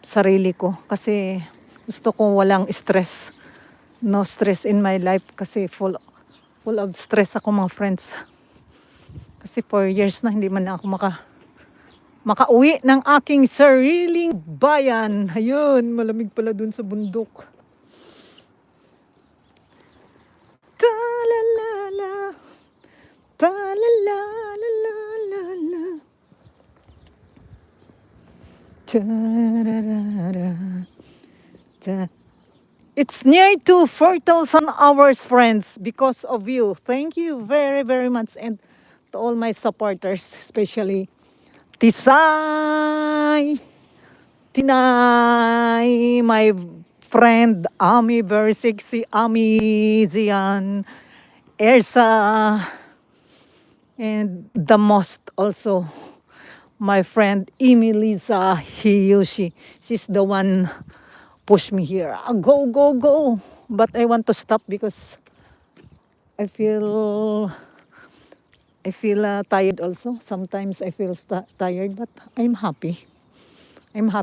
sarili ko. Kasi gusto ko walang stress. No stress in my life kasi full of stress ako mga friends. Kasi 4 years na hindi man ako makauwi ng aking sariling bayan. Ayun, malamig pala dun sa bundok. Ta-la-la-la, ta-la-la-la-la-la. Ta-ra-ra-ra, ta. It's near to 4,000 hours, friends, because of you. Thank you very, very much. And to all my supporters, especially Tisay, Tinay, my friend Ami, very sexy Ami, Zian, Ersa, and the most also my friend Emilisa Hiyoshi. She's the one push me here. Go, go, go. But I want to stop because I feel tired also. Sometimes I feel tired, but I'm happy. I'm happy.